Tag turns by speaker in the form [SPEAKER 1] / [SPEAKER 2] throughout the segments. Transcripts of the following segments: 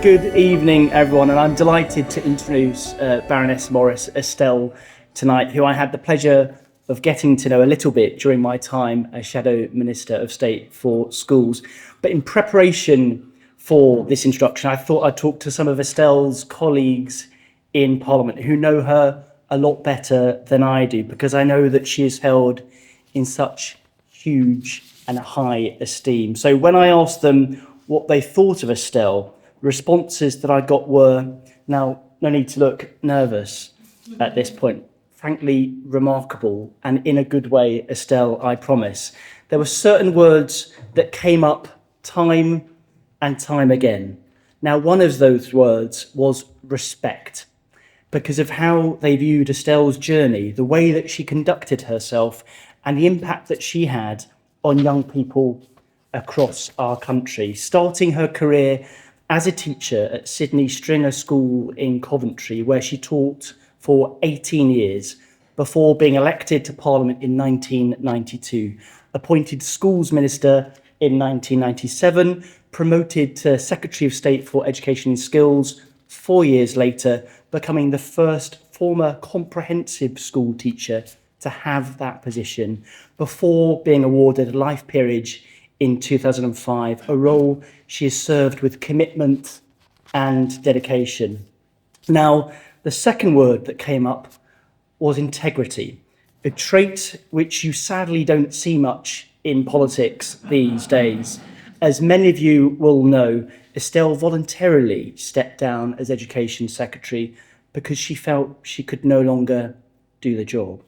[SPEAKER 1] Good evening, everyone, and I'm delighted to introduce Baroness Morris, Estelle, tonight, who I had the pleasure of getting to know a little bit during my time as Shadow Minister of State for Schools. But in preparation for this introduction, I thought I'd talk to some of Estelle's colleagues in Parliament who know her a lot better than I do, because I know that she is held in such huge and high esteem. So when I asked them what they thought of Estelle, responses that I got were, now, no need to look nervous at this point, frankly remarkable, and in a good way, Estelle, I promise. There were certain words that came up time and time again. Now, one of those words was respect, because of how they viewed Estelle's journey, the way that she conducted herself, and the impact that she had on young people across our country, starting her career as a teacher at Sydney Stringer School in Coventry, where she taught for 18 years before being elected to Parliament in 1992, appointed Schools Minister in 1997, promoted to Secretary of State for Education and Skills 4 years later, becoming the first former comprehensive school teacher to have that position, before being awarded a life peerage in 2005, a role she has served with commitment and dedication. Now, the second word that came up was integrity, a trait which you sadly don't see much in politics these days. As many of you will know, Estelle voluntarily stepped down as Education Secretary because she felt she could no longer do the job.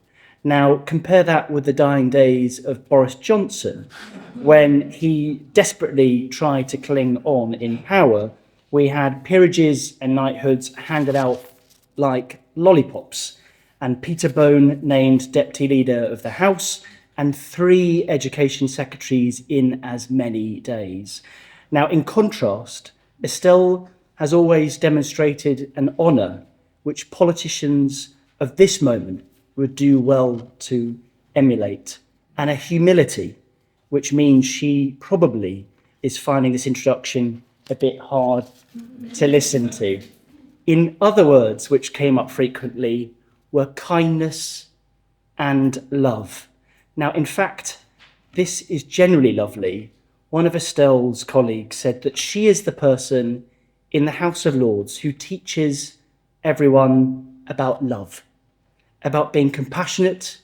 [SPEAKER 1] Now, compare that with the dying days of Boris Johnson, when he desperately tried to cling on in power. We had peerages and knighthoods handed out like lollipops, and Peter Bone named Deputy Leader of the House, and 3 education secretaries in as many days. Now, in contrast, Estelle has always demonstrated an honour which politicians of this moment would do well to emulate, and a humility, which means she probably is finding this introduction a bit hard to listen to. In other words, which came up frequently, were kindness and love. Now, in fact, this is generally lovely. One of Estelle's colleagues said that she is the person in the House of Lords who teaches everyone about love, about being compassionate,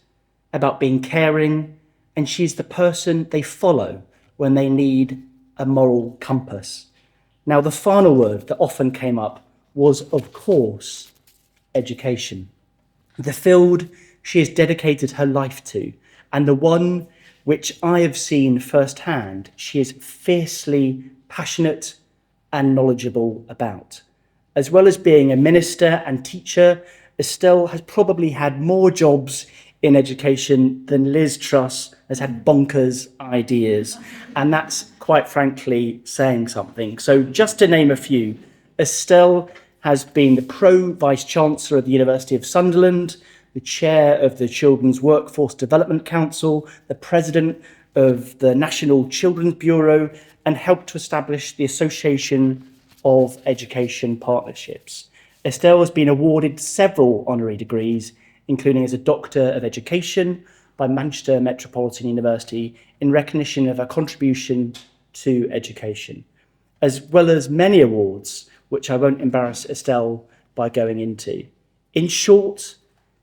[SPEAKER 1] about being caring, and she's the person they follow when they need a moral compass. Now, the final word that often came up was, of course, education. The field she has dedicated her life to, and the one which I have seen firsthand she is fiercely passionate and knowledgeable about. As well as being a minister and teacher, Estelle has probably had more jobs in education than Liz Truss has had bonkers ideas. And that's quite frankly saying something. So just to name a few, Estelle has been the Pro-Vice-Chancellor of the University of Sunderland, the Chair of the Children's Workforce Development Council, the President of the National Children's Bureau, and helped to establish the Association of Education Partnerships. Estelle has been awarded several honorary degrees, including as a Doctor of Education by Manchester Metropolitan University in recognition of her contribution to education, as well as many awards, which I won't embarrass Estelle by going into. In short,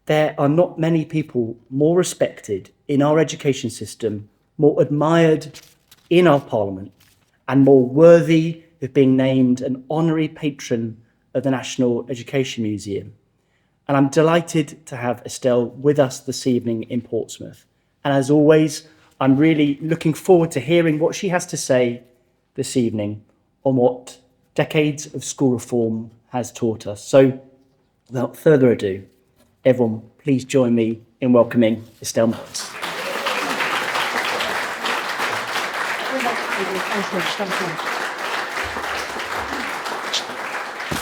[SPEAKER 1] there are not many people more respected in our education system, more admired in our Parliament, and more worthy of being named an Honorary Patron of the National Education Museum. And I'm delighted to have Estelle with us this evening in Portsmouth. And as always, I'm really looking forward to hearing what she has to say this evening on what decades of school reform has taught us. So without further ado, everyone, please join me in welcoming Estelle Morris.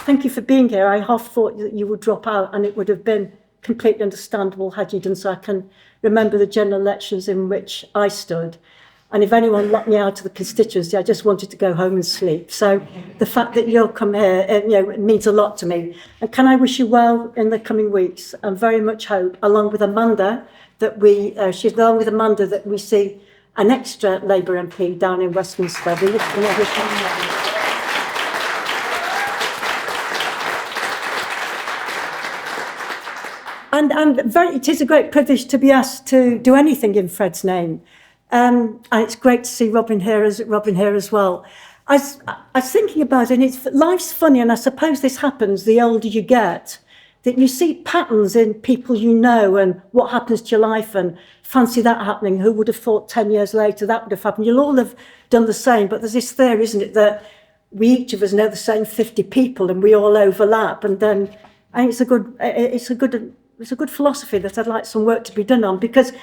[SPEAKER 2] Thank you for being here. I half thought that you would drop out, and it would have been completely understandable had you done so. I can remember the general lectures in which I stood, And if anyone locked me out of the constituency, I just wanted to go home and sleep. So the fact that you'll come here, it means a lot to me. And can I wish you well in the coming weeks? And very much hope, along with Amanda, that we see an extra Labour MP down in Westminster. And it is a great privilege to be asked to do anything in Fred's name. And it's great to see Robin here as well. I was thinking about it, and life's funny, and I suppose this happens the older you get, that you see patterns in people you know and what happens to your life, and fancy that happening. Who would have thought 10 years later that would have happened? You'll all have done the same, but there's this theory, isn't it, that we each of us know the same 50 people and we all overlap. And then I think it's a good philosophy that I'd like some work to be done on, because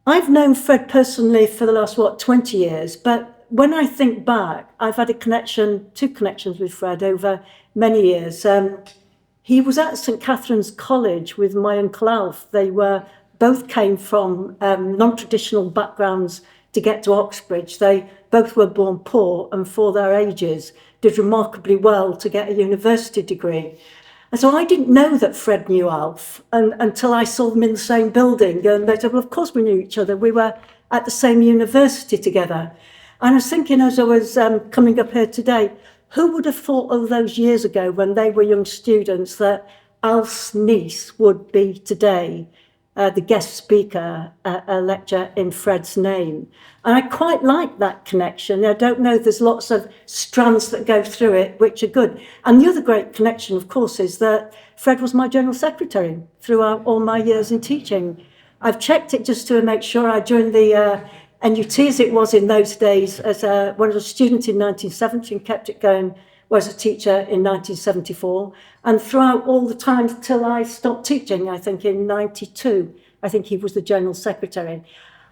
[SPEAKER 2] I've known Fred personally for the last, 20 years, but when I think back, I've had two connections with Fred over many years. He was at St Catherine's College with my Uncle Alf. They both came from non-traditional backgrounds to get to Oxbridge. They both were born poor and for their ages did remarkably well to get a university degree. And so I didn't know that Fred knew Alf until I saw them in the same building. And they said, well, of course we knew each other. We were at the same university together. And I was thinking as I was coming up here today, who would have thought all those years ago when they were young students that Alf's niece would be today the guest speaker at a lecture in Fred's name? And I quite like that connection. I don't know, there's lots of strands that go through it, which are good. And the other great connection, of course, is that Fred was my General Secretary throughout all my years in teaching. I've checked it just to make sure I joined the NUT, as it was in those days, when I was a student in 1970 and kept it going, was a teacher in 1974. And throughout all the time till I stopped teaching, I think in 92, I think he was the General Secretary.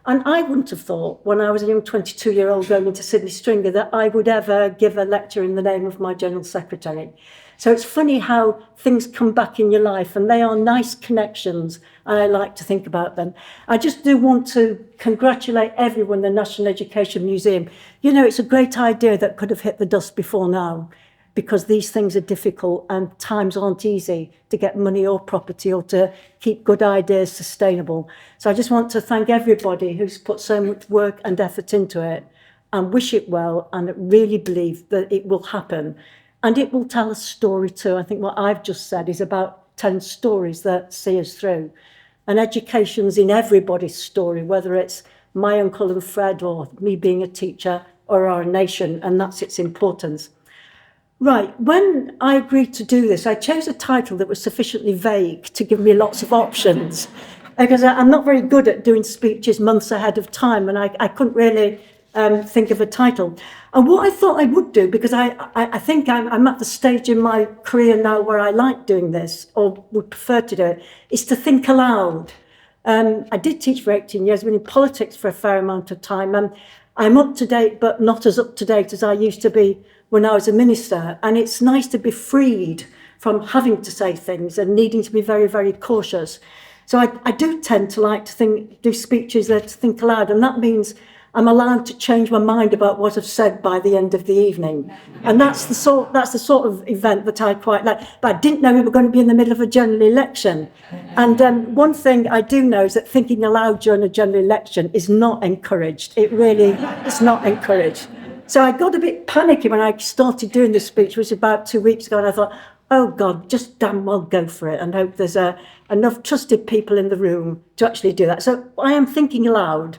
[SPEAKER 2] And I wouldn't have thought, when I was a young 22-year-old going into Sydney Stringer, that I would ever give a lecture in the name of my General Secretary. So it's funny how things come back in your life, and they are nice connections, and I like to think about them. I just do want to congratulate everyone in the National Education Museum. You know, it's a great idea that could have hit the dust before now, because these things are difficult and times aren't easy to get money or property or to keep good ideas sustainable. So I just want to thank everybody who's put so much work and effort into it, and wish it well, and really believe that it will happen. And it will tell a story too. I think what I've just said is about telling stories that see us through. And education's in everybody's story, whether it's my uncle and Fred or me being a teacher or our nation, and that's its importance. Right, when I agreed to do this, I chose a title that was sufficiently vague to give me lots of options, because I'm not very good at doing speeches months ahead of time, and I couldn't really think of a title. And what I thought I would do, because I think I'm at the stage in my career now where I like doing this, or would prefer to do it, is to think aloud. I did teach for 18 years, been in politics for a fair amount of time, and I'm up to date, but not as up to date as I used to be when I was a minister. And it's nice to be freed from having to say things and needing to be very, very cautious. So I do tend to like to do speeches that think aloud, and that means I'm allowed to change my mind about what I've said by the end of the evening. And that's the sort of event that I quite like. But I didn't know we were going to be in the middle of a general election. And one thing I do know is that thinking aloud during a general election is not encouraged. It really is not encouraged. So I got a bit panicky when I started doing this speech, which was about 2 weeks ago, and I thought, oh God, just damn well go for it, and hope there's enough trusted people in the room to actually do that. So I am thinking aloud,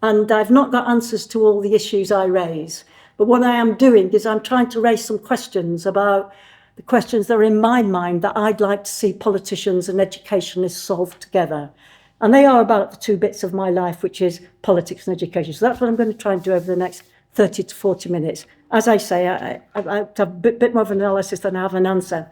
[SPEAKER 2] and I've not got answers to all the issues I raise. But what I am doing is I'm trying to raise some questions about the questions that are in my mind that I'd like to see politicians and educationists solve together. And they are about the two bits of my life, which is politics and education. So that's what I'm going to try and do over the next 30 to 40 minutes. As I say, I have a bit more of an analysis than I have an answer.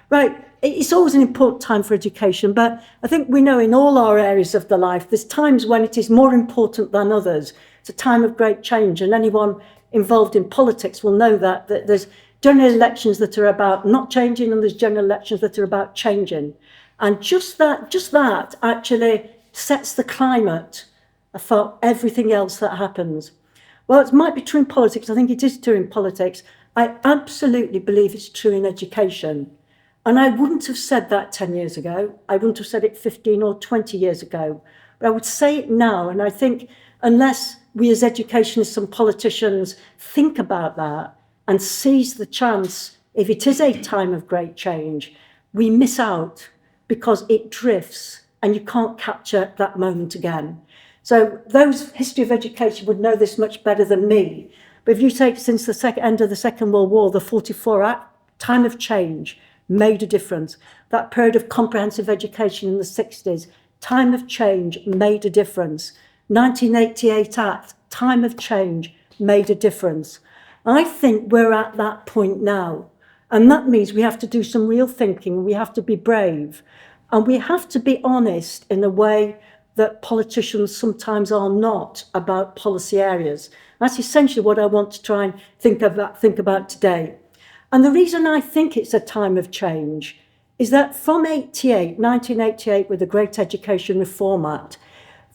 [SPEAKER 2] Right, it's always an important time for education, but I think we know in all our areas of the life, there's times when it is more important than others. It's a time of great change, and anyone involved in politics will know that there's general elections that are about not changing, and there's general elections that are about changing. And just that actually sets the climate for everything else that happens. Well, it might be true in politics. I think it is true in politics. I absolutely believe it's true in education. And I wouldn't have said that 10 years ago. I wouldn't have said it 15 or 20 years ago. But I would say it now. And I think unless we as educationists and politicians think about that and seize the chance, if it is a time of great change, we miss out because it drifts and you can't capture that moment again. So those history of education would know this much better than me. But if you take since the end of the Second World War, the 44 Act, time of change made a difference. That period of comprehensive education in the 60s, time of change made a difference. 1988 Act, time of change made a difference. I think we're at that point now. And that means we have to do some real thinking. We have to be brave. And we have to be honest in a way that politicians sometimes are not about policy areas. That's essentially what I want to try and think about today. And the reason I think it's a time of change is that from 1988, with the Great Education Reform Act,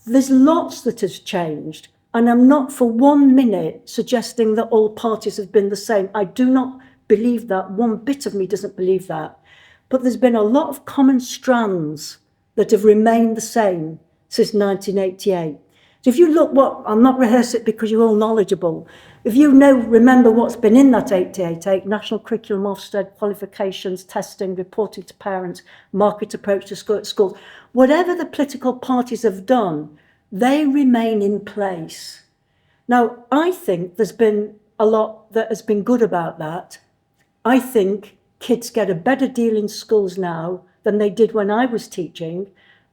[SPEAKER 2] there's lots that has changed. And I'm not for 1 minute suggesting that all parties have been the same. I do not believe that. One bit of me doesn't believe that. But there's been a lot of common strands that have remained the same since 1988. So if you look I'll not rehearse it because you're all knowledgeable. If you remember what's been in that 888, National Curriculum Ofsted, qualifications, testing, reporting to parents, market approach to schools, whatever the political parties have done, they remain in place. Now, I think there's been a lot that has been good about that. I think kids get a better deal in schools now than they did when I was teaching.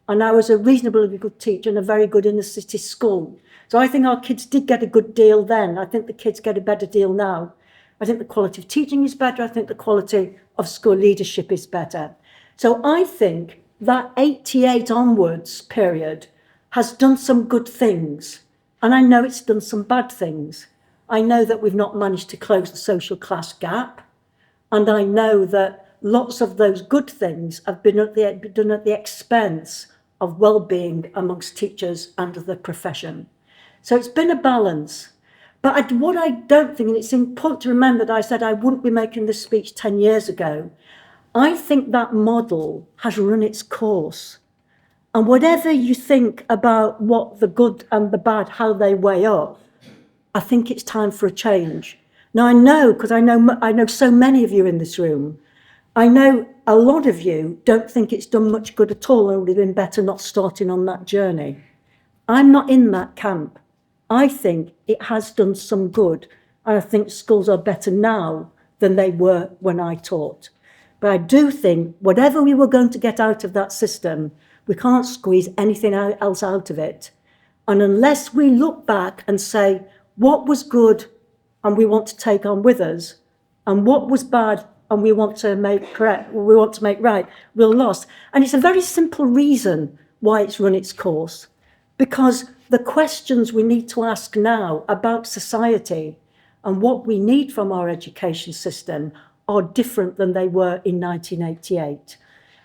[SPEAKER 2] And I was a reasonably good teacher in a very good inner city school. So I think our kids did get a good deal then. I think the kids get a better deal now. I think the quality of teaching is better. I think the quality of school leadership is better. So I think that 88 onwards period has done some good things. And I know it's done some bad things. I know that we've not managed to close the social class gap. And I know that lots of those good things have been done at the expense of well-being amongst teachers and the profession. So it's been a balance. But what I don't think, and it's important to remember that I said I wouldn't be making this speech 10 years ago, I think that model has run its course. And whatever you think about what the good and the bad, how they weigh up, I think it's time for a change. Now I know, because I know so many of you in this room, I know a lot of you don't think it's done much good at all and it would have been better not starting on that journey. I'm not in that camp. I think it has done some good. And I think schools are better now than they were when I taught. But I do think whatever we were going to get out of that system, we can't squeeze anything else out of it. And unless we look back and say, what was good and we want to take on with us, and what was bad and we want to make right, we're lost. And it's a very simple reason why it's run its course. Because the questions we need to ask now about society and what we need from our education system are different than they were in 1988.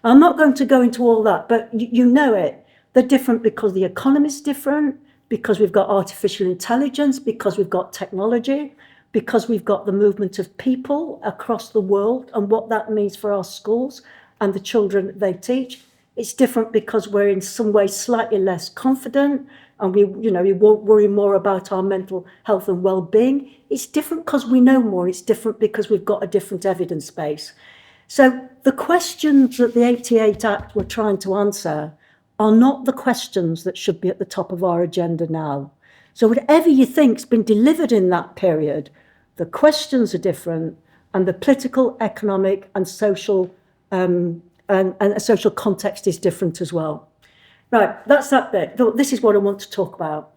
[SPEAKER 2] I'm not going to go into all that, but you know it. They're different because the economy is different, because we've got artificial intelligence, because we've got technology, because we've got the movement of people across the world and what that means for our schools and the children they teach. It's different because we're in some ways slightly less confident and we won't worry more about our mental health and well-being. It's different because we know more. It's different because we've got a different evidence base. So the questions that the 88 Act were trying to answer are not the questions that should be at the top of our agenda now. So whatever you think's been delivered in that period, the questions are different and the political, economic and social and a social context is different as well. Right, that's that bit. This is what I want to talk about.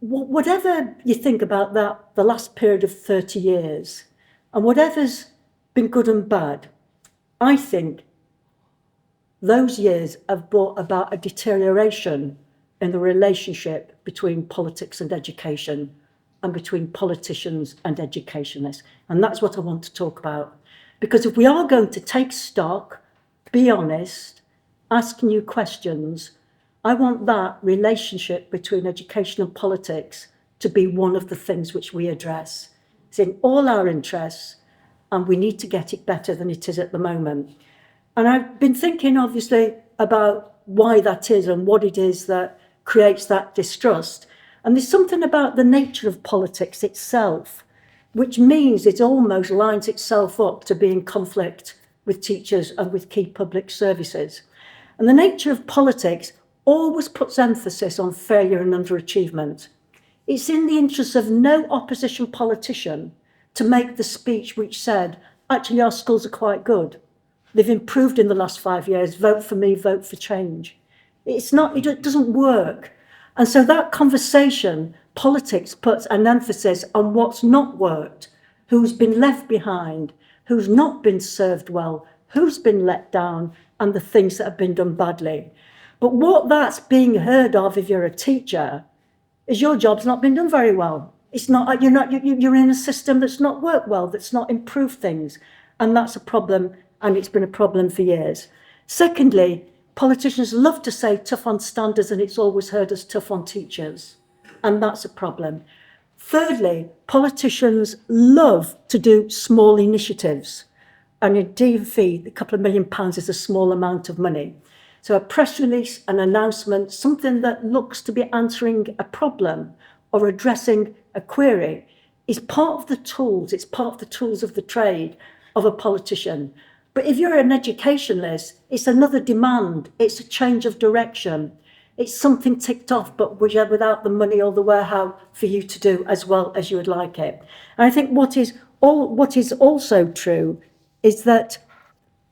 [SPEAKER 2] Whatever you think about that, the last period of 30 years, and whatever's been good and bad, I think those years have brought about a deterioration in the relationship between politics and education and between politicians and educationists. And that's what I want to talk about. Because if we are going to take stock, be honest, ask new questions, I want that relationship between education and politics to be one of the things which we address. It's in all our interests, and we need to get it better than it is at the moment. And I've been thinking, obviously, about why that is and what it is that creates that distrust. And there's something about the nature of politics itself, which means it almost lines itself up to be in conflict with teachers and with key public services. And the nature of politics always puts emphasis on failure and underachievement. It's in the interest of no opposition politician to make the speech which said, actually, our schools are quite good. They've improved in the last 5 years. Vote for me, vote for change. It's not, it doesn't work. And so that conversation, politics puts an emphasis on what's not worked, who's been left behind, who's not been served well, who's been let down, and the things that have been done badly. But what that's being heard of if you're a teacher is your job's not been done very well. It's not, you're in a system that's not worked well, that's not improved things. And that's a problem, and it's been a problem for years. Secondly, politicians love to say tough on standards, and it's always heard as tough on teachers. And that's a problem. Thirdly, politicians love to do small initiatives. And in DfE, a couple of £1 million is a small amount of money. So a press release, an announcement, something that looks to be answering a problem or addressing a query is part of the tools, it's part of the tools of the trade of a politician. But if you're an educationalist, it's another demand, it's a change of direction. It's something ticked off, but without the money or the warehouse for you to do as well as you would like it. And I think what is also true is that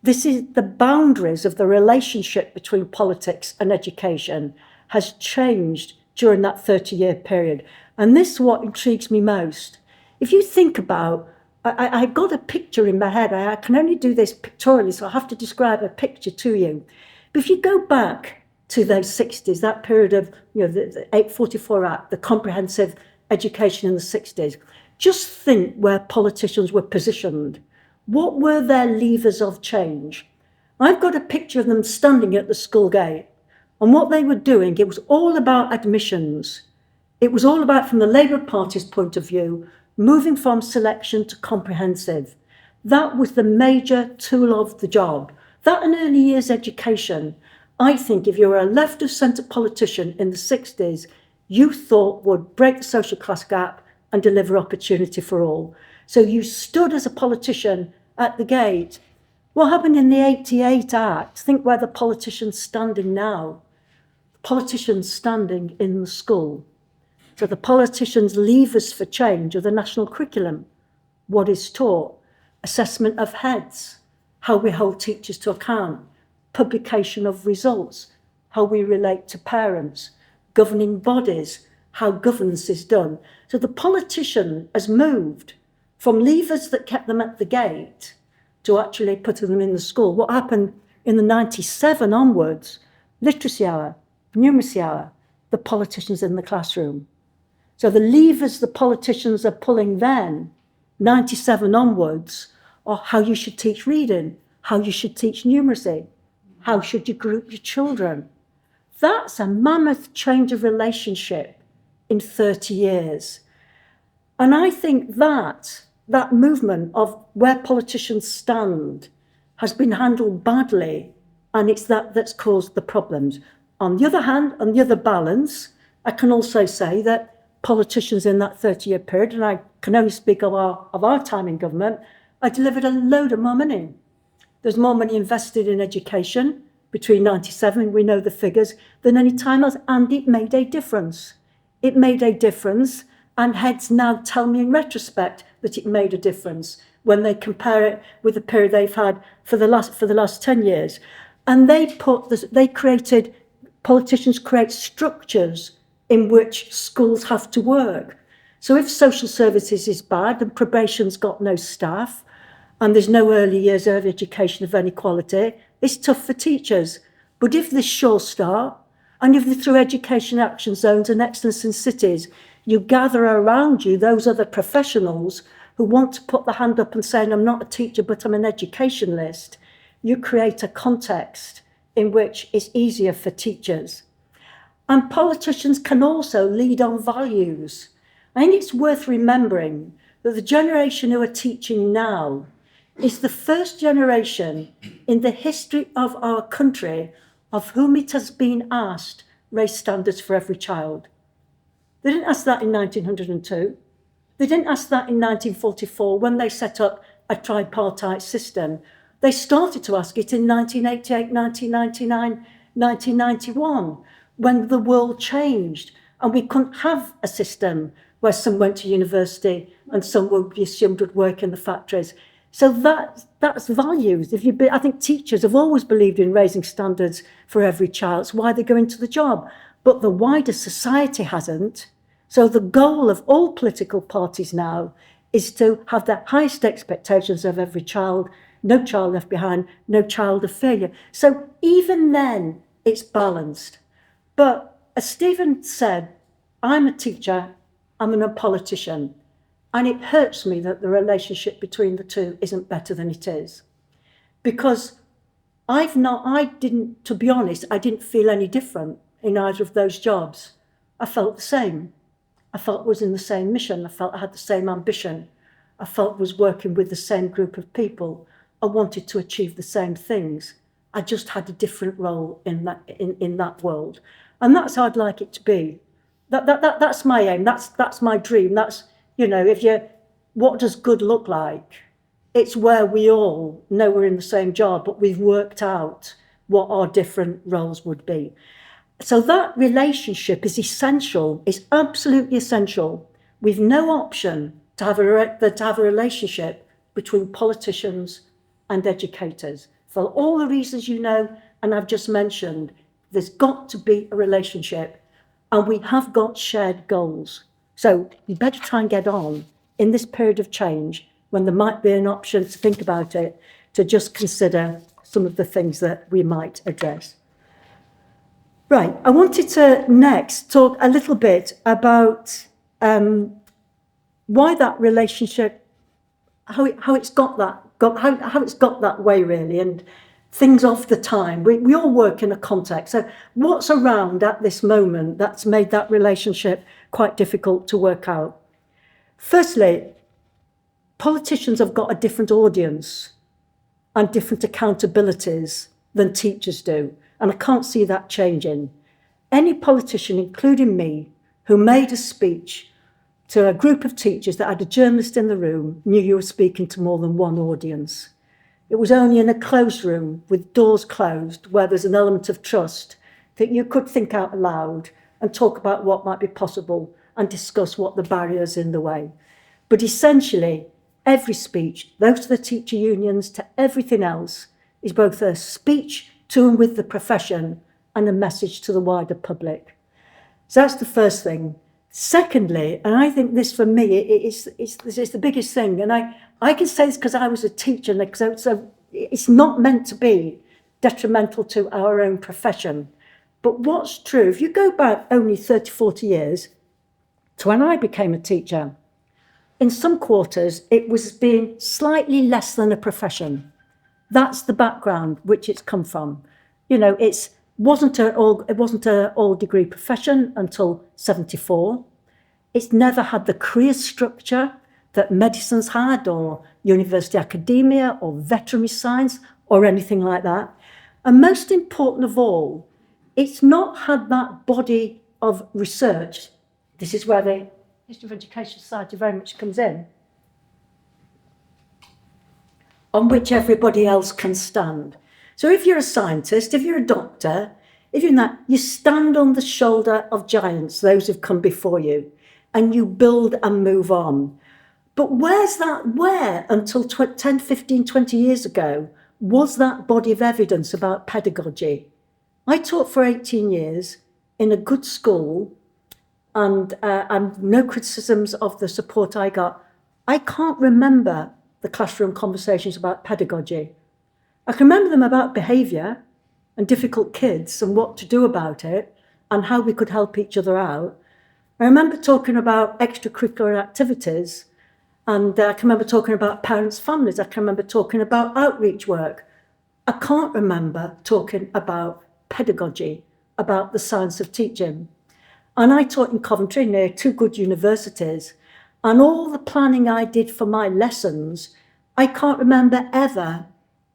[SPEAKER 2] this is the boundaries of the relationship between politics and education has changed during that 30-year period. And this is what intrigues me most. If you think about, I got a picture in my head. I can only do this pictorially, so I have to describe a picture to you. But if you go back to those 60s, that period of the 844 Act, the comprehensive education in the 60s, just think where politicians were positioned. What were their levers of change? I've got a picture of them standing at the school gate. And what they were doing, it was all about admissions. It was all about, from the Labour Party's point of view, moving from selection to comprehensive. That was the major tool of the job. That and early years education, I think if you were a left of centre politician in the 60s, you thought would break the social class gap and deliver opportunity for all. So you stood as a politician at the gate. What happened in the 88 Act? Think where the politicians standing now. Politicians standing in the school. So the politicians' levers for change are the national curriculum, what is taught, assessment of heads, how we hold teachers to account, publication of results, how we relate to parents, governing bodies, how governance is done. So the politician has moved from levers that kept them at the gate to actually putting them in the school. What happened in the 97 onwards, literacy hour, numeracy hour, the politicians in the classroom. So the levers the politicians are pulling then, 97 onwards, are how you should teach reading, how you should teach numeracy, how should you group your children. That's a mammoth change of relationship in 30 years. And I think that movement of where politicians stand has been handled badly, and it's that's caused the problems. On the other hand, on the other balance, I can also say that politicians in that 30-year period, and I can only speak of our time in government, I delivered a load of more money. There's more money invested in education between 97, we know the figures, than any time else, and it made a difference. It made a difference, and heads now tell me in retrospect that it made a difference when they compare it with the period they've had for the last 10 years. And politicians create structures in which schools have to work. So if social services is bad and probation's got no staff and there's no early years early education of any quality, it's tough for teachers. But if there's Sure Start and if through education action zones and excellence in cities, you gather around you those other professionals who want to put their hand up and saying, I'm not a teacher, but I'm an educationalist, you create a context in which it's easier for teachers. And politicians can also lead on values. I think it's worth remembering that the generation who are teaching now is the first generation in the history of our country of whom it has been asked, raise standards for every child. They didn't ask that in 1902. They didn't ask that in 1944 when they set up a tripartite system. They started to ask it in 1988, 1999, 1991, when the world changed and we couldn't have a system where some went to university and some would be assumed would work in the factories. So that's values. I think teachers have always believed in raising standards for every child. It's why they go into the job. But the wider society hasn't. So the goal of all political parties now is to have the highest expectations of every child, no child left behind, no child of failure. So even then, it's balanced. But as Stephen said, I'm a teacher, I'm a politician, and it hurts me that the relationship between the two isn't better than it is. Because to be honest, I didn't feel any different in either of those jobs. I felt the same. I felt I was in the same mission. I felt I had the same ambition. I felt I was working with the same group of people. I wanted to achieve the same things. I just had a different role in that world. And that's how I'd like it to be. That's my aim. That's my dream. That's, what does good look like? It's where we all know we're in the same job, but we've worked out what our different roles would be. So that relationship is essential, it's absolutely essential. We've no option to have a relationship between politicians and educators. For all the reasons you know, and I've just mentioned, there's got to be a relationship, and we have got shared goals. So we better try and get on in this period of change when there might be an option to think about it, to just consider some of the things that we might address. Right, I wanted to next talk a little bit about why that relationship, how it's got that way really, and things of the time. We all work in a context. So what's around at this moment that's made that relationship quite difficult to work out? Firstly, politicians have got a different audience and different accountabilities than teachers do. And I can't see that changing. Any politician, including me, who made a speech to a group of teachers that had a journalist in the room, knew you were speaking to more than one audience. It was only in a closed room with doors closed, where there's an element of trust, that you could think out loud and talk about what might be possible and discuss what the barriers in the way. But essentially, every speech, those to the teacher unions, to everything else, is both a speech to and with the profession and a message to the wider public. So that's the first thing. Secondly, and I think this for me, it's the biggest thing, and I can say this because I was a teacher, so it's not meant to be detrimental to our own profession. But what's true, if you go back only 30, 40 years to when I became a teacher, in some quarters, it was being slightly less than a profession. That's the background which it's come from. It wasn't an all degree profession until 74. It's never had the career structure that medicine's had, or university academia, or veterinary science, or anything like that. And most important of all, it's not had that body of research. This is where the History of Education Society very much comes in, on which everybody else can stand. So if you're a scientist, if you're a doctor, if you're in that, you stand on the shoulder of giants, those who've come before you, and you build and move on. But where until 10, 15, 20 years ago, was that body of evidence about pedagogy? I taught for 18 years in a good school, and no criticisms of the support I got. I can't remember the classroom conversations about pedagogy. I can remember them about behaviour and difficult kids and what to do about it and how we could help each other out. I remember talking about extracurricular activities, and I can remember talking about parents' families. I can remember talking about outreach work. I can't remember talking about pedagogy about the science of teaching. And I taught in Coventry near two good universities, and all the planning I did for my lessons, I can't remember ever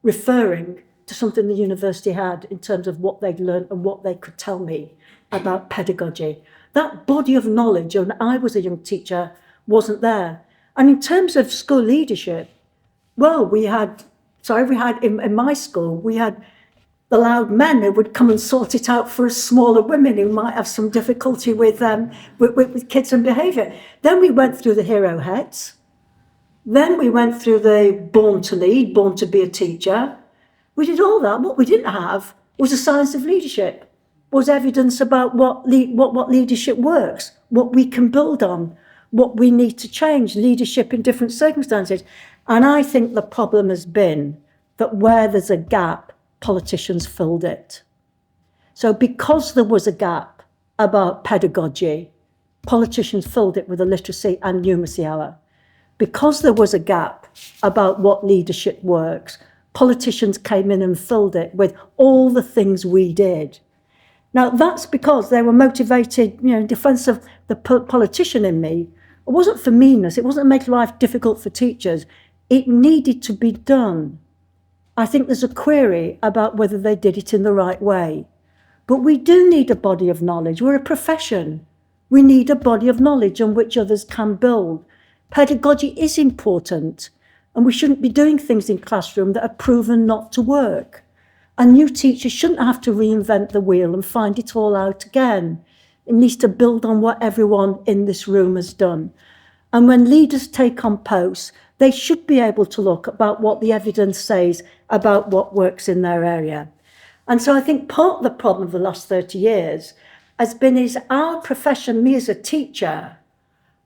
[SPEAKER 2] referring to something the university had in terms of what they'd learned and what they could tell me about pedagogy. That body of knowledge, when I was a young teacher, wasn't there. And in terms of school leadership, well, we had in my school, we had the loud men who would come and sort it out for us smaller women who might have some difficulty with kids and behaviour. Then we went through the hero heads. Then we went through the born to lead, born to be a teacher. We did all that. What we didn't have was a science of leadership, was evidence about what leadership works, what we can build on, what we need to change, leadership in different circumstances. And I think the problem has been that where there's a gap, politicians filled it. So because there was a gap about pedagogy, politicians filled it with a literacy and numeracy hour. Because there was a gap about what leadership works, politicians came in and filled it with all the things we did. Now, that's because they were motivated, in defence of the politician in me. It wasn't for meanness. It wasn't to make life difficult for teachers. It needed to be done. I think there's a query about whether they did it in the right way. But we do need a body of knowledge. We're a profession. We need a body of knowledge on which others can build. Pedagogy is important, and we shouldn't be doing things in classroom that are proven not to work. And new teachers shouldn't have to reinvent the wheel and find it all out again. It needs to build on what everyone in this room has done. And when leaders take on posts, they should be able to look about what the evidence says about what works in their area. And so I think part of the problem of the last 30 years has been is our profession, me as a teacher,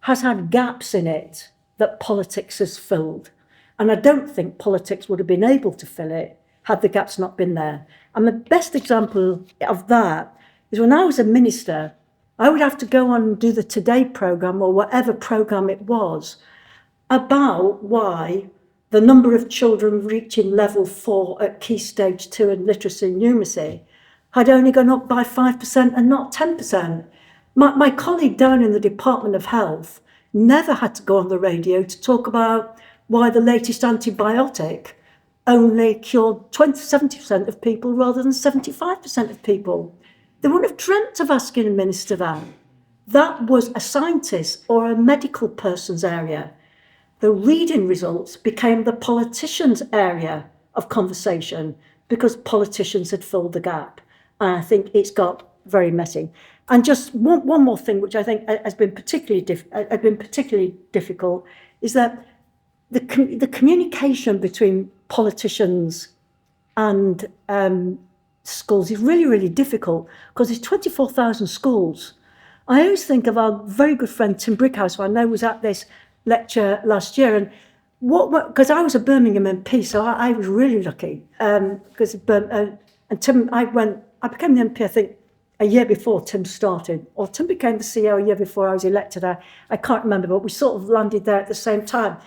[SPEAKER 2] has had gaps in it that politics has filled. And I don't think politics would have been able to fill it had the gaps not been there. And the best example of that is when I was a minister, I would have to go on and do the Today programme or whatever programme it was about why the number of children reaching level 4 at Key Stage 2 in literacy and numeracy had only gone up by 5% and not 10%. My colleague down in the Department of Health never had to go on the radio to talk about why the latest antibiotic only cured 70% of people rather than 75% of people. They wouldn't have dreamt of asking a minister that. That was a scientist or a medical person's area. The reading results became the politician's area of conversation because politicians had filled the gap. And I think it's got very messy. And just one more thing, which I think has been particularly difficult, is that the communication between politicians and schools is really, really difficult because there's 24,000 schools. I always think of our very good friend Tim Brickhouse, who I know was at this lecture last year, and because I was a Birmingham MP, so I was really lucky because and Tim, I became the MP, I think, a year before Tim started, or Tim became the CEO a year before I was elected. I can't remember, but we sort of landed there at the same time.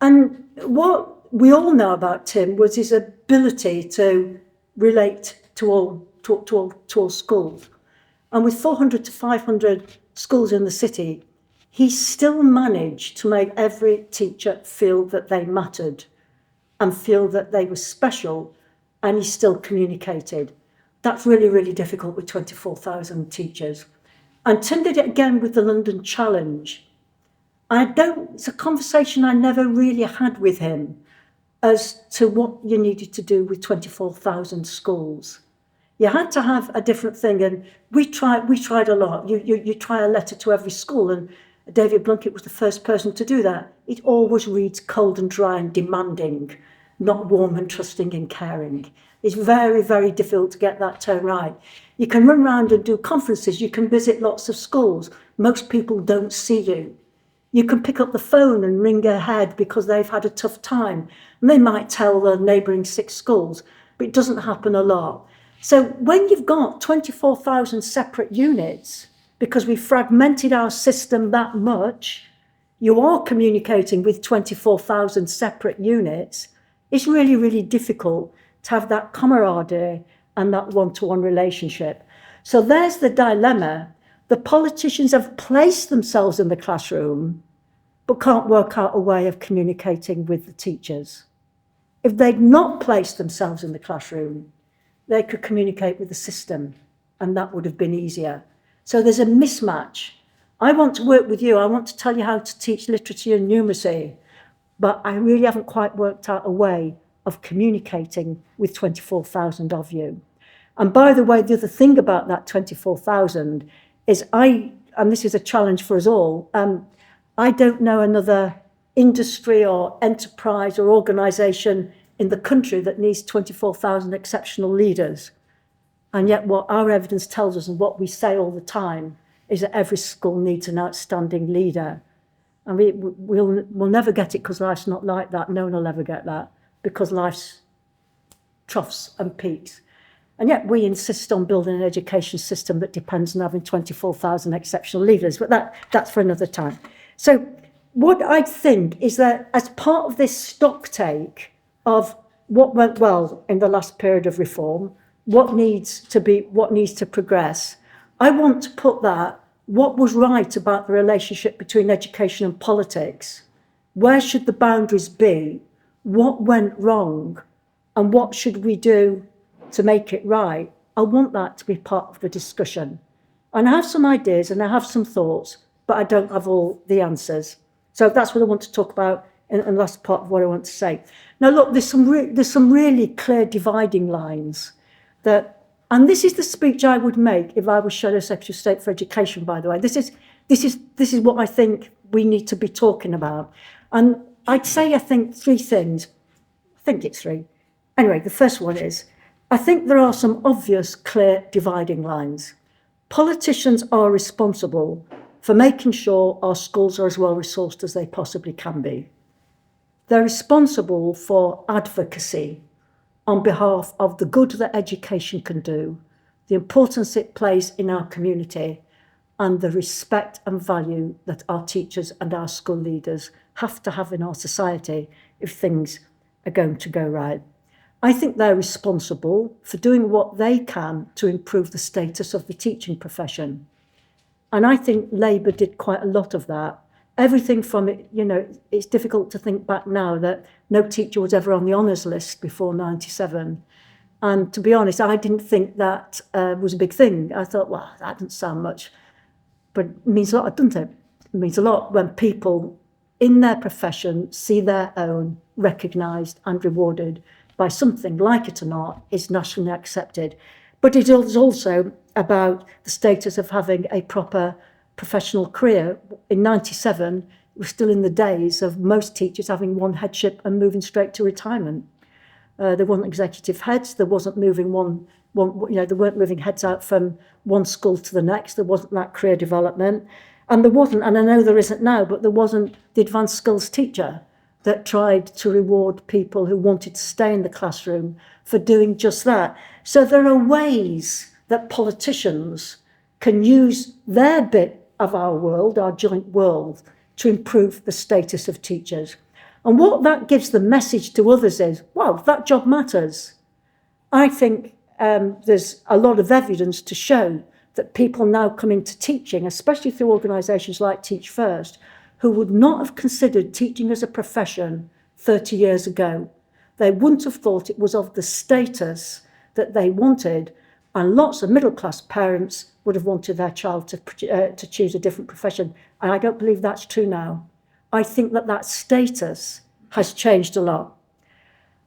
[SPEAKER 2] And what we all know about Tim was his ability to relate to all schools. And with 400 to 500 schools in the city, he still managed to make every teacher feel that they mattered and feel that they were special, and he still communicated. That's really, really difficult with 24,000 teachers. And Tim did it again with the London Challenge. It's a conversation I never really had with him as to what you needed to do with 24,000 schools. You had to have a different thing, and we tried a lot. You try a letter to every school, and David Blunkett was the first person to do that. It always reads cold and dry and demanding, not warm and trusting and caring. It's very, very difficult to get that tone right. You can run around and do conferences. You can visit lots of schools. Most people don't see you. You can pick up the phone and ring ahead because they've had a tough time. And they might tell the neighbouring 6 schools, but it doesn't happen a lot. So when you've got 24,000 separate units, because we fragmented our system that much, you are communicating with 24,000 separate units. It's really, really difficult to have that camaraderie and that one-to-one relationship. So there's the dilemma. The politicians have placed themselves in the classroom, but can't work out a way of communicating with the teachers. If they'd not placed themselves in the classroom, they could communicate with the system, and that would have been easier. So there's a mismatch. I want to work with you. I want to tell you how to teach literacy and numeracy, but I really haven't quite worked out a way of communicating with 24,000 of you. And by the way, the other thing about that 24,000 is and this is a challenge for us all, I don't know another industry or enterprise or organisation in the country that needs 24,000 exceptional leaders. And yet what our evidence tells us and what we say all the time is that every school needs an outstanding leader. And we'll never get it because life's not like that. No one will ever get that because life's troughs and peaks. And yet we insist on building an education system that depends on having 24,000 exceptional leaders, but that's for another time. So what I think is that as part of this stock take of what went well in the last period of reform, what needs to progress, I want to put that, what was right about the relationship between education and politics, where should the boundaries be, what went wrong, and what should we do to make it right. I want that to be part of the discussion. And I have some ideas and I have some thoughts, but I don't have all the answers. So that's what I want to talk about in the last part of what I want to say. Now, look, there's some really clear dividing lines and this is the speech I would make if I was Shadow Secretary of State for Education, by the way. This is what I think we need to be talking about. And I'd say, I think, three things. I think it's three. Anyway, the first one is, I think there are some obvious, clear dividing lines. Politicians are responsible for making sure our schools are as well resourced as they possibly can be. They're responsible for advocacy on behalf of the good that education can do, the importance it plays in our community, and the respect and value that our teachers and our school leaders have to have in our society if things are going to go right. I think they're responsible for doing what they can to improve the status of the teaching profession. And I think Labour did quite a lot of that. Everything from it, it's difficult to think back now that no teacher was ever on the honours list before 97. And to be honest, I didn't think that was a big thing. I thought, well, that doesn't sound much. But it means a lot, doesn't it? It means a lot when people in their profession see their own recognised and rewarded by something, like it or not, is nationally accepted. But it is also about the status of having a proper professional career. In 97, we're still in the days of most teachers having one headship and moving straight to retirement. There wasn't executive heads, there wasn't moving they weren't moving heads out from one school to the next, there wasn't that career development. And there wasn't, and I know there isn't now, but there wasn't the advanced skills teacher that tried to reward people who wanted to stay in the classroom for doing just that. So there are ways that politicians can use their bit of our world, our joint world, to improve the status of teachers. And what that gives the message to others is, wow, that job matters. I think there's a lot of evidence to show that people now come into teaching, especially through organisations like Teach First, who would not have considered teaching as a profession 30 years ago. They wouldn't have thought it was of the status that they wanted, and lots of middle-class parents would have wanted their child to choose a different profession. And I don't believe that's true now. I think that status has changed a lot.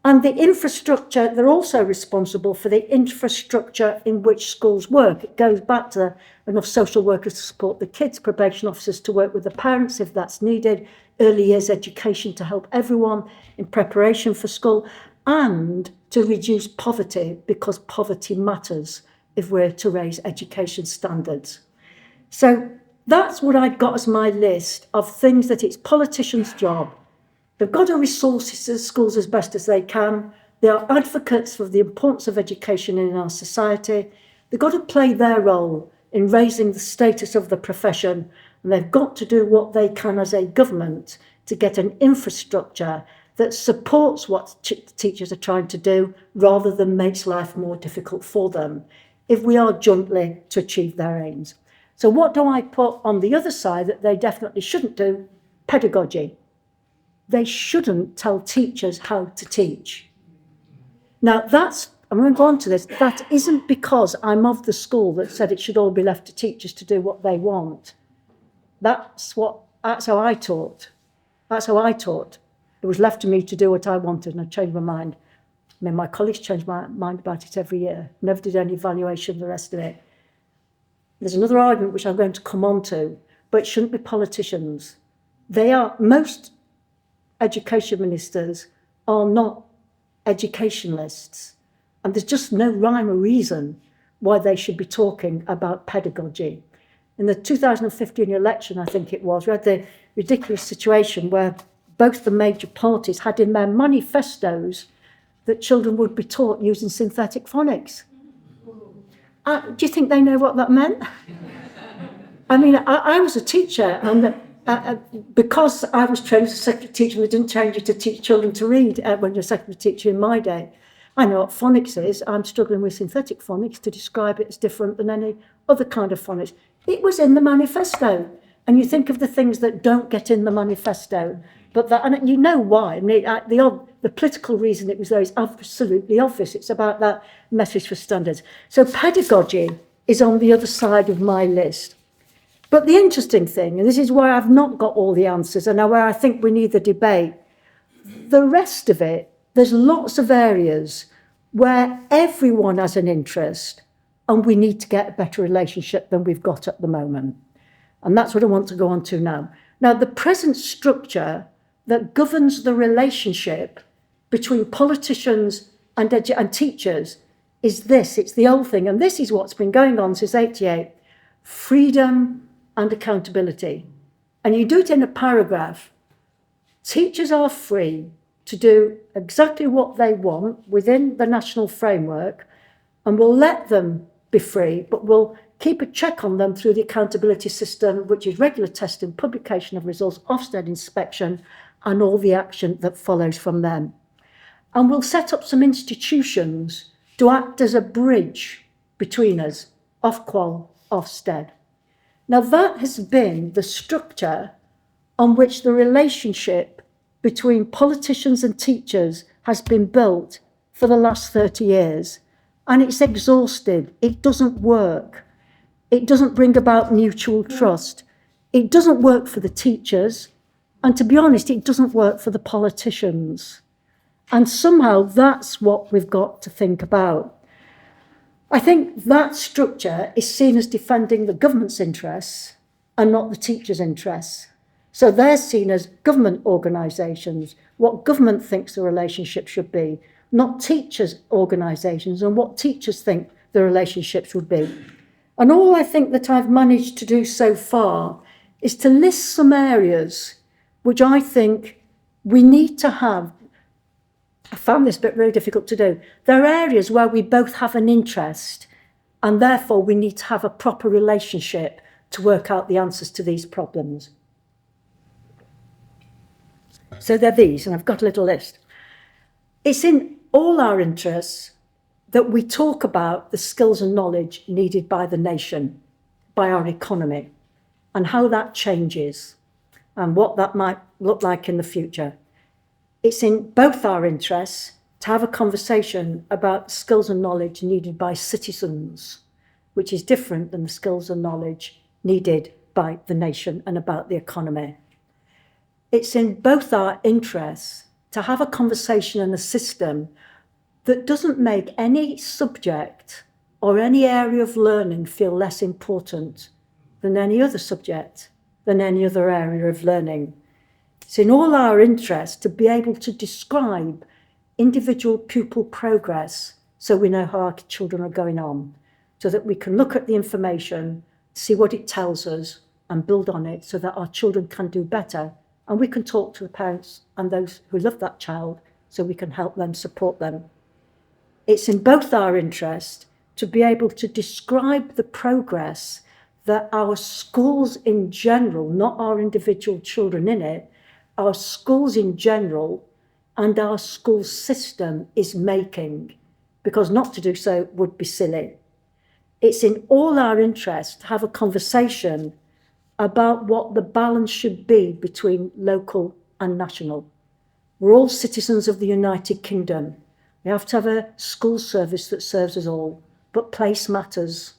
[SPEAKER 2] And the infrastructure, they're also responsible for the infrastructure in which schools work. It goes back to enough social workers to support the kids, probation officers to work with the parents if that's needed, early years education to help everyone in preparation for school, and to reduce poverty, because poverty matters if we're to raise education standards. So that's what I've got as my list of things that it's politicians' job. They've got to resource the schools as best as they can. They are advocates for the importance of education in our society. They've got to play their role in raising the status of the profession, and they've got to do what they can as a government to get an infrastructure that supports what teachers are trying to do rather than makes life more difficult for them. if we are jointly to achieve their aims. So what do I put on the other side that they definitely shouldn't do? Pedagogy. They shouldn't tell teachers how to teach. Now I'm going to go on to this, that isn't because I'm of the school that said it should all be left to teachers to do what they want. That's how I taught. That's how I taught. It was left to me to do what I wanted, and I changed my mind. I mean, my colleagues change my mind about it every year. Never did any evaluation of the rest of it. There's another argument which I'm going to come on to, but it shouldn't be politicians. Most education ministers are not educationalists, and there's just no rhyme or reason why they should be talking about pedagogy. In the 2015 election, I think it was, we had the ridiculous situation where both the major parties had in their manifestos that children would be taught using synthetic phonics. Do you think they know what that meant? I mean, I was a teacher, and because I was trained as a secondary teacher, they didn't train you to teach children to read when you're a secondary teacher in my day. I know what phonics is. I'm struggling with synthetic phonics to describe it as different than any other kind of phonics. It was in the manifesto. And you think of the things that don't get in the manifesto, and you know why. I mean, the political reason it was there is absolutely obvious. It's about that message for standards. So pedagogy is on the other side of my list. But the interesting thing, and this is where I've not got all the answers and where I think we need the debate, the rest of it, there's lots of areas where everyone has an interest and we need to get a better relationship than we've got at the moment. And that's what I want to go on to now. Now, the present structure that governs the relationship between politicians and teachers is this. It's the old thing. And this is what's been going on since 88. Freedom and accountability. And you do it in a paragraph. Teachers are free to do exactly what they want within the national framework, and we'll let them be free, but we'll keep a check on them through the accountability system, which is regular testing, publication of results, Ofsted inspection, and all the action that follows from them. And we'll set up some institutions to act as a bridge between us, Ofqual, Ofsted. Now that has been the structure on which the relationship between politicians and teachers has been built for the last 30 years. And it's exhausted. It doesn't work. It doesn't bring about mutual trust. It doesn't work for the teachers. And to be honest, it doesn't work for the politicians. And somehow that's what we've got to think about. I think that structure is seen as defending the government's interests and not the teachers' interests. So they're seen as government organisations, what government thinks the relationship should be, not teachers' organisations and what teachers think the relationships would be. And all I think that I've managed to do so far is to list some areas which I think we need to have. I found this bit really difficult to do. There are areas where we both have an interest and therefore we need to have a proper relationship to work out the answers to these problems. So they're these, and I've got a little list. It's in all our interests that we talk about the skills and knowledge needed by the nation, by our economy, and how that changes and what that might look like in the future. It's in both our interests to have a conversation about skills and knowledge needed by citizens, which is different than the skills and knowledge needed by the nation and about the economy. It's in both our interests to have a conversation and a system that doesn't make any subject or any area of learning feel less important than any other subject, than any other area of learning. It's in all our interests to be able to describe individual pupil progress so we know how our children are going on, so that we can look at the information, see what it tells us and build on it so that our children can do better. And we can talk to the parents and those who love that child so we can help them, support them. It's in both our interest to be able to describe the progress that our schools in general, not our individual children in it, our schools in general and our school system is making, because not to do so would be silly. It's in all our interest to have a conversation about what the balance should be between local and national. We're all citizens of the United Kingdom. We have to have a school service that serves us all, but place matters,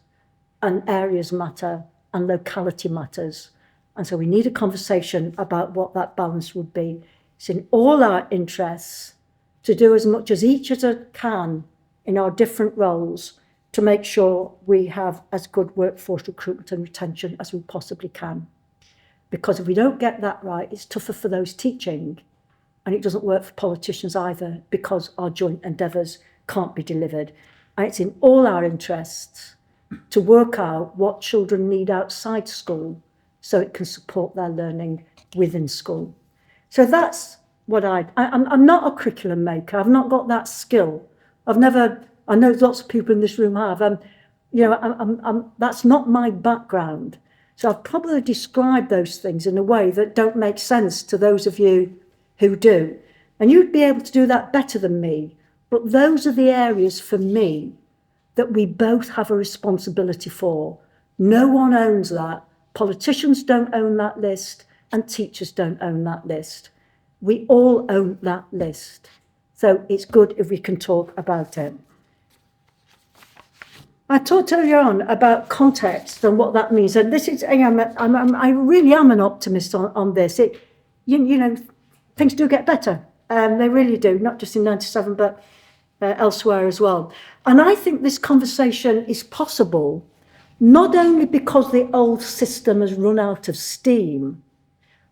[SPEAKER 2] and areas matter, and locality matters. And so we need a conversation about what that balance would be. It's in all our interests to do as much as each of us can in our different roles to make sure we have as good workforce recruitment and retention as we possibly can. Because if we don't get that right, it's tougher for those teaching, and it doesn't work for politicians either, because our joint endeavours can't be delivered. And it's in all our interests to work out what children need outside school so it can support their learning within school. So that's what I'm not a curriculum maker. I've not got that skill. I know lots of people in this room have. That's not my background. So I've probably described those things in a way that don't make sense to those of you who do. And you'd be able to do that better than me. But those are the areas for me that we both have a responsibility for. No one owns that. Politicians don't own that list, and teachers don't own that list. We all own that list. So it's good if we can talk about it. I talked earlier on about context and what that means, and this is I really am an optimist on this. Things do get better, they really do, not just in 97 but elsewhere as well. And I think this conversation is possible not only because the old system has run out of steam,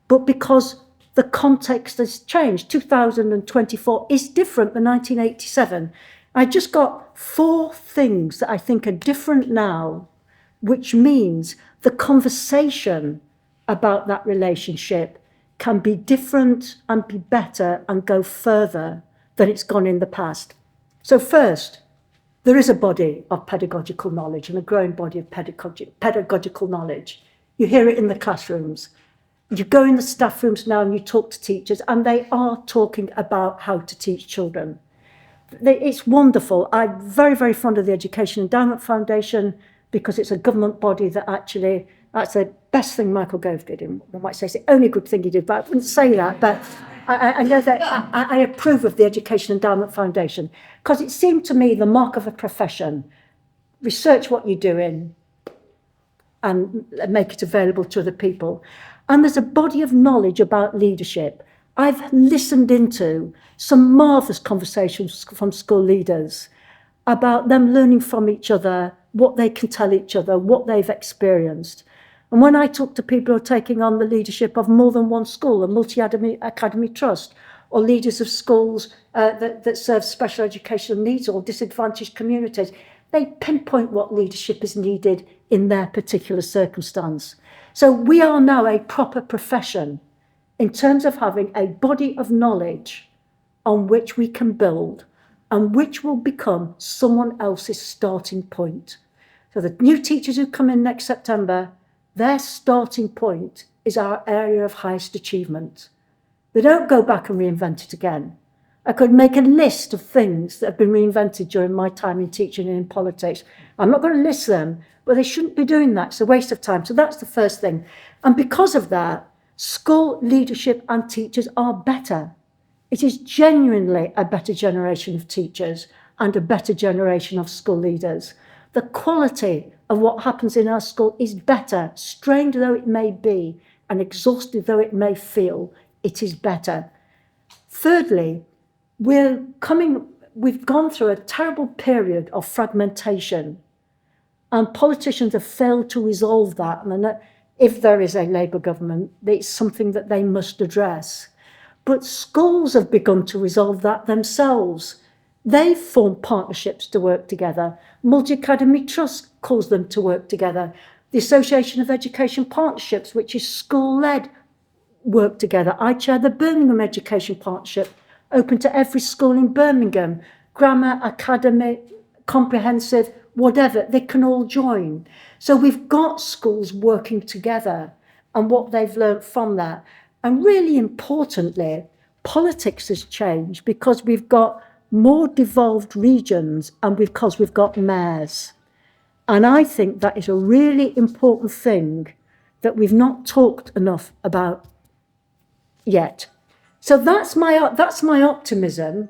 [SPEAKER 2] but because the context has changed. 2024 is different than 1987. I just got 4 things that I think are different now, which means the conversation about that relationship can be different and be better and go further than it's gone in the past. So first, there is a body of pedagogical knowledge and a growing body of pedagogical knowledge. You hear it in the classrooms. You go in the staff rooms now and you talk to teachers, and they are talking about how to teach children. It's wonderful. I'm very, very fond of the Education Endowment Foundation because it's a government body that actually, that's the best thing Michael Gove did. I might say it's the only good thing he did, but I wouldn't say that. But I know that I approve of the Education Endowment Foundation because it seemed to me the mark of a profession. Research what you're doing and make it available to other people. And there's a body of knowledge about leadership. I've listened into some marvellous conversations from school leaders about them learning from each other, what they can tell each other, what they've experienced. And when I talk to people who are taking on the leadership of more than one school, a multi-academy trust, or leaders of schools that serve special educational needs or disadvantaged communities, they pinpoint what leadership is needed in their particular circumstance. So we are now a proper profession in terms of having a body of knowledge on which we can build and which will become someone else's starting point. So the new teachers who come in next September, their starting point is our area of highest achievement. They don't go back and reinvent it again. I could make a list of things that have been reinvented during my time in teaching and in politics. I'm not going to list them, but they shouldn't be doing that. It's a waste of time. So that's the first thing. And because of that, school leadership and teachers are better. It is genuinely a better generation of teachers and a better generation of school leaders. The quality of what happens in our school is better, strained though it may be, and exhausted though it may feel, it is better. Thirdly, we've gone through a terrible period of fragmentation, and politicians have failed to resolve that. And if there is a Labour government, it's something that they must address. But schools have begun to resolve that themselves. They've formed partnerships to work together. Multi-Academy Trust calls them to work together. The Association of Education Partnerships, which is school-led, work together. I chair the Birmingham Education Partnership, open to every school in Birmingham. Grammar, academy, comprehensive, whatever, they can all join. So we've got schools working together and what they've learned from that. And really importantly, politics has changed because we've got more devolved regions and because we've got mayors. And I think that is a really important thing that we've not talked enough about yet. So that's my optimism.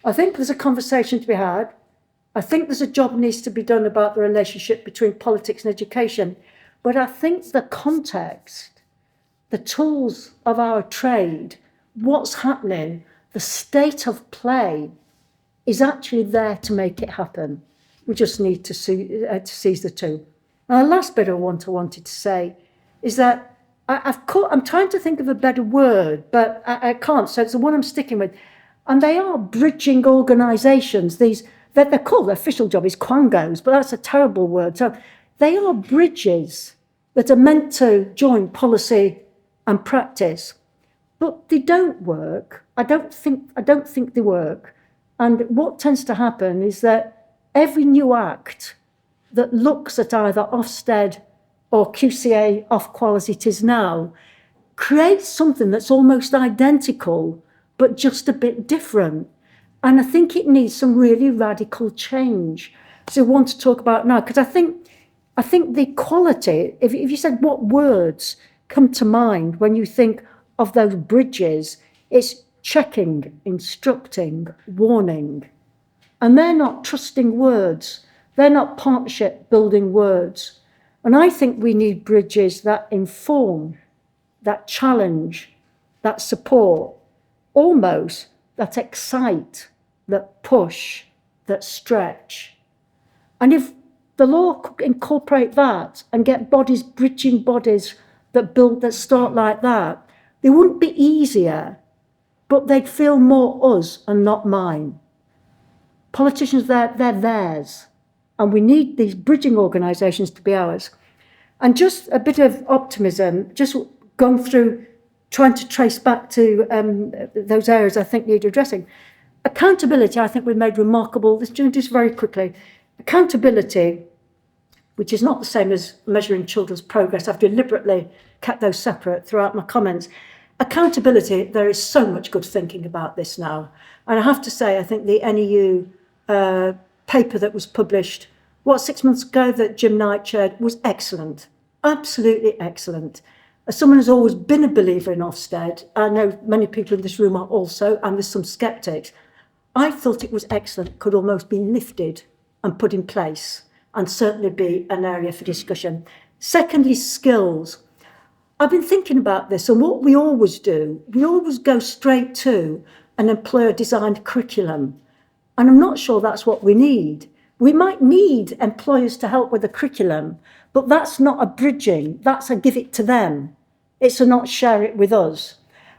[SPEAKER 2] I think there's a conversation to be had. I think there's a job needs to be done about the relationship between politics and education. But I think the context, the tools of our trade, what's happening, the state of play is actually there to make it happen. We just need to seize the two. And the last bit I wanted to say is that I'm trying to think of a better word, but I can't, so it's the one I'm sticking with. And they are bridging organisations. They're called, their official job is quangos, but that's a terrible word. So they are bridges that are meant to join policy and practice, but they don't work. I don't think they work. And what tends to happen is that every new act that looks at either Ofsted or QCA Ofqual as it is now creates something that's almost identical, but just a bit different. And I think it needs some really radical change. So I want to talk about now, because I think the quality, if you said what words come to mind when you think of those bridges, it's checking, instructing, warning. And they're not trusting words. They're not partnership building words. And I think we need bridges that inform, that challenge, that support, almost that excite, that push, that stretch. And if the law could incorporate that and get bodies, bridging bodies that start like that, they wouldn't be easier, but they'd feel more us and not mine. Politicians, they're theirs. And we need these bridging organisations to be ours. And just a bit of optimism, just going through, trying to trace back to those areas I think need addressing. Accountability, I think we've made remarkable, let's do this very quickly. Accountability, which is not the same as measuring children's progress. I've deliberately kept those separate throughout my comments. Accountability, there is so much good thinking about this now. And I have to say, I think the NEU paper that was published, 6 months ago that Jim Knight chaired, was excellent, absolutely excellent. As someone who's always been a believer in Ofsted, I know many people in this room are also, and there's some sceptics, I thought it was excellent, could almost be lifted and put in place, and certainly be an area for discussion. Secondly, skills. I've been thinking about this, and what we always do, we always go straight to an employer-designed curriculum. And I'm not sure that's what we need. We might need employers to help with the curriculum, but that's not a bridging, that's a give it to them. It's a not share it with us.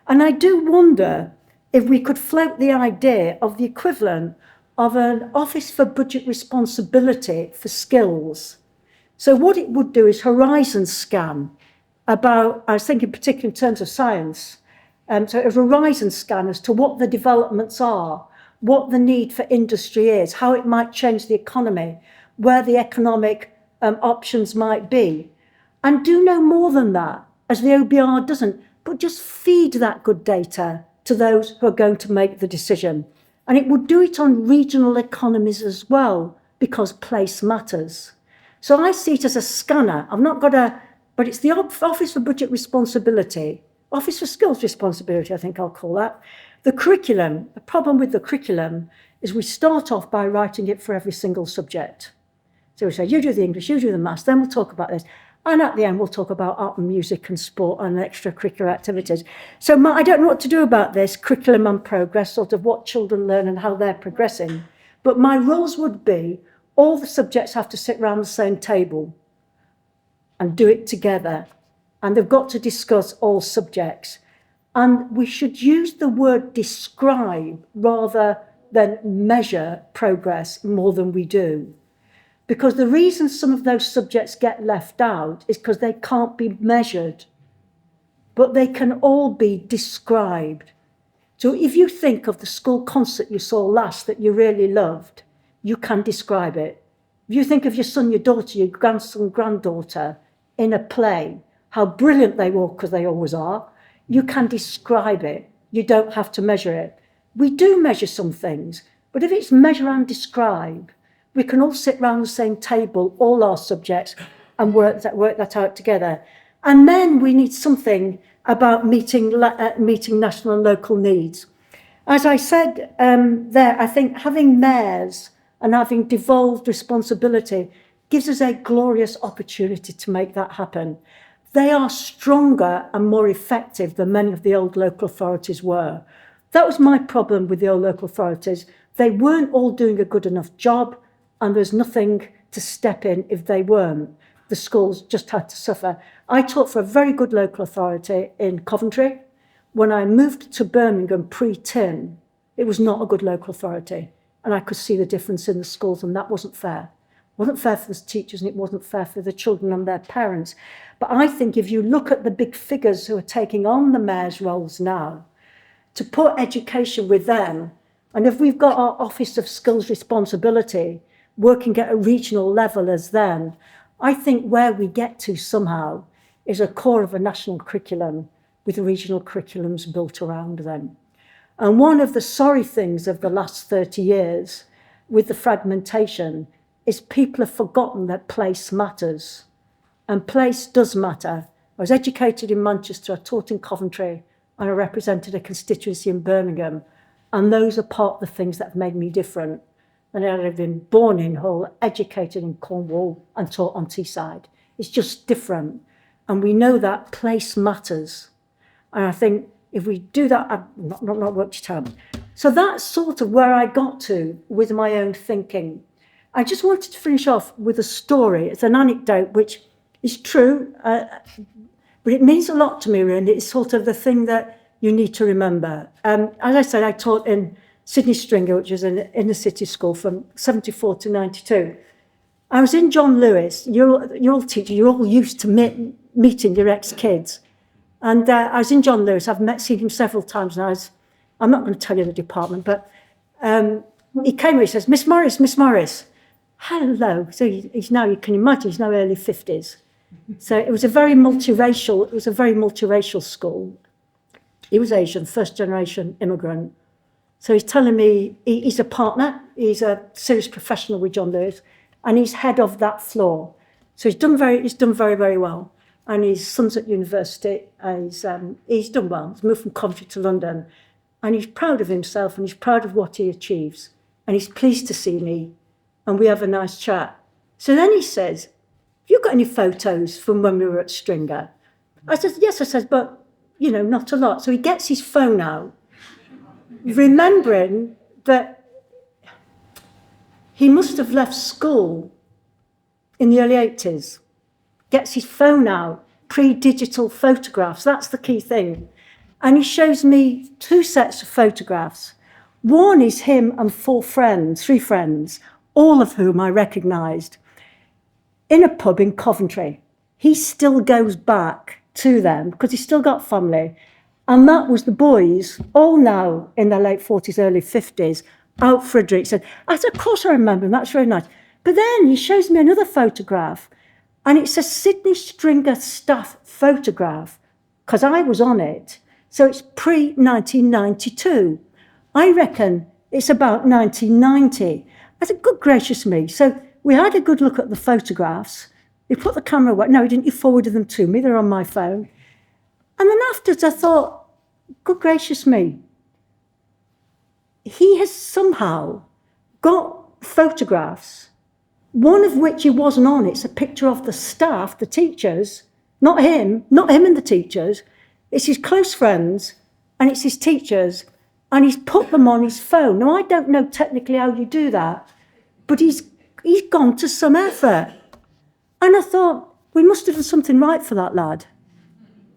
[SPEAKER 2] And I do wonder if we could float the idea of the equivalent of an Office for Budget Responsibility for skills. So what it would do is horizon scan about, I was thinking particularly in terms of science, so a horizon scan as to what the developments are, what the need for industry is, how it might change the economy, where the economic options might be. And do no more than that, as the OBR doesn't, but just feed that good data to those who are going to make the decision. And it would do it on regional economies as well, because place matters. So I see it as a scanner. I've not got but it's the Office for Budget Responsibility, Office for Skills Responsibility, I think I'll call that. The curriculum, the problem with the curriculum is we start off by writing it for every single subject. So we say, you do the English, you do the maths, then we'll talk about this. And at the end, we'll talk about art and music and sport and extracurricular activities. So I don't know what to do about this, curriculum and progress, sort of what children learn and how they're progressing. But my rules would be all the subjects have to sit around the same table and do it together. And they've got to discuss all subjects. And we should use the word describe rather than measure progress more than we do. Because the reason some of those subjects get left out is because they can't be measured, but they can all be described. So if you think of the school concert you saw last that you really loved, you can describe it. If you think of your son, your daughter, your grandson, granddaughter in a play, how brilliant they were, because they always are, you can describe it. You don't have to measure it. We do measure some things, but if it's measure and describe, we can all sit round the same table, all our subjects, and work that out together. And then we need something about meeting national and local needs. As I said I think having mayors and having devolved responsibility gives us a glorious opportunity to make that happen. They are stronger and more effective than many of the old local authorities were. That was my problem with the old local authorities. They weren't all doing a good enough job, and there's nothing to step in if they weren't. The schools just had to suffer. I taught for a very good local authority in Coventry. When I moved to Birmingham pre-Tim, it was not a good local authority, and I could see the difference in the schools, and that wasn't fair. It wasn't fair for the teachers, and it wasn't fair for the children and their parents. But I think if you look at the big figures who are taking on the mayor's roles now, to put education with them, and if we've got our Office of Skills Responsibility working at a regional level as them, I think where we get to somehow is a core of a national curriculum with regional curriculums built around them. And one of the sorry things of the last 30 years with the fragmentation is people have forgotten that place matters. And place does matter. I was educated in Manchester, I taught in Coventry, and I represented a constituency in Birmingham. And those are part of the things that have made me different. And I've been born in Hull, educated in Cornwall, and taught on Teesside. It's just different. And we know that place matters. And I think if we do that, I've not worked it out. So that's sort of where I got to with my own thinking. I just wanted to finish off with a story. It's an anecdote which is true, but it means a lot to me, really. It's sort of the thing that you need to remember. As I said, I taught in Sydney Stringer, which is an inner city school from 74 to 92. I was in John Lewis. You're all teachers, you're all used to meeting your ex-kids. And I was in John Lewis. I've seen him several times, and I'm not going to tell you the department, but he came and he says, Miss Morris, hello. So he's now, you can imagine, he's now early 50s. So it was a very multiracial school. He was Asian, first generation immigrant. So he's telling me he's a partner, he's a serious professional with John Lewis, and he's head of that floor. So he's done very, very well. And his son's at university, and he's done well. He's moved from Coventry to London, and he's proud of himself, and he's proud of what he achieves. And he's pleased to see me, and we have a nice chat. So then he says, have you got any photos from when we were at Stringer? I said, yes, I said, but, not a lot. So he gets his phone out, remembering that he must have left school in the early 80s. Gets his phone out, pre-digital photographs, that's the key thing. And he shows me 2 sets of photographs. One is him and 3 friends, all of whom I recognised, in a pub in Coventry. He still goes back to them because he's still got family. And that was the boys, all now in their late 40s, early 50s, out for a drink. I said, of course I remember him, that's very nice. But then he shows me another photograph, and it's a Sydney Stringer staff photograph, because I was on it. So it's pre-1992. I reckon it's about 1990. I said, good gracious me. So we had a good look at the photographs. He put the camera away. No, he didn't. He forwarded them to me. They're on my phone. And then afterwards I thought, good gracious me. He has somehow got photographs, one of which he wasn't on. It's a picture of the staff, the teachers, not him and the teachers. It's his close friends and it's his teachers, and he's put them on his phone. Now, I don't know technically how you do that, but he's gone to some effort. And I thought, we must have done something right for that lad.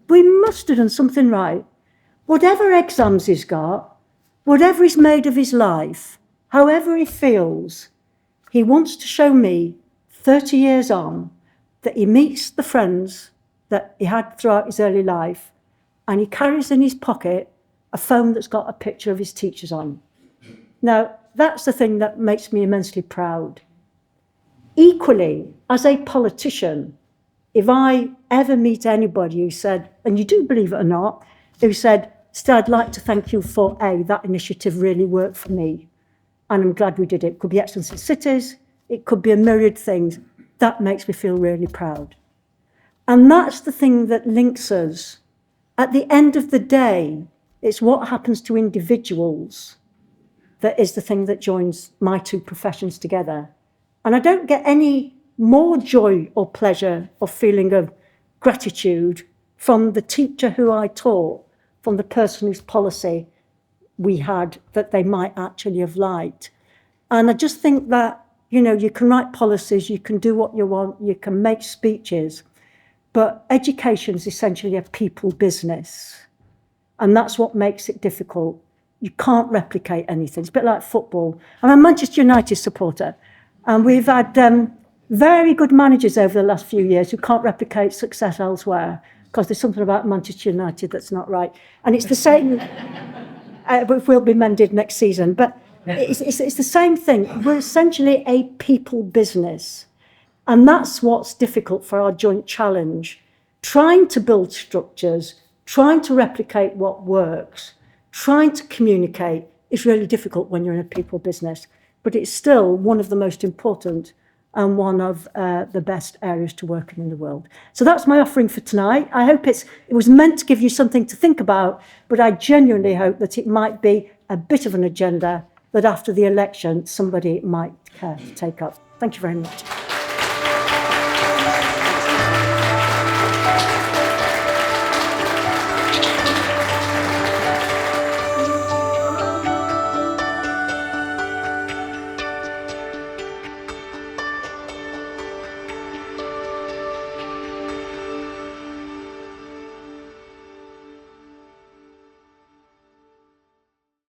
[SPEAKER 2] We must have done something right. Whatever exams he's got, whatever he's made of his life, however he feels, he wants to show me, 30 years on, that he meets the friends that he had throughout his early life, and he carries in his pocket a phone that's got a picture of his teachers on. Now, that's the thing that makes me immensely proud. Equally, as a politician, if I ever meet anybody who said, and you do believe it or not, who said, Estelle, I'd like to thank you for that initiative really worked for me, and I'm glad we did it. It could be Excellence in Cities, it could be a myriad things. That makes me feel really proud. And that's the thing that links us. At the end of the day, it's what happens to individuals that is the thing that joins my two professions together. And I don't get any more joy or pleasure or feeling of gratitude from the teacher who I taught, from the person whose policy we had that they might actually have liked. And I just think that, you know, you can write policies, you can do what you want, you can make speeches, but education is essentially a people business. And that's what makes it difficult. You can't replicate anything. It's a bit like football. I'm a Manchester United supporter, and we've had very good managers over the last few years who can't replicate success elsewhere because there's something about Manchester United that's not right. And it's the same, but will be mended next season. But it's the same thing. We're essentially a people business. And that's what's difficult for our joint challenge. Trying to build structures, trying to replicate what works, trying to communicate is really difficult when you're in a people business. But it's still one of the most important and one of the best areas to work in the world. So that's my offering for tonight. I hope it was meant to give you something to think about, but I genuinely hope that it might be a bit of an agenda that after the election somebody might care to take up. Thank you very much.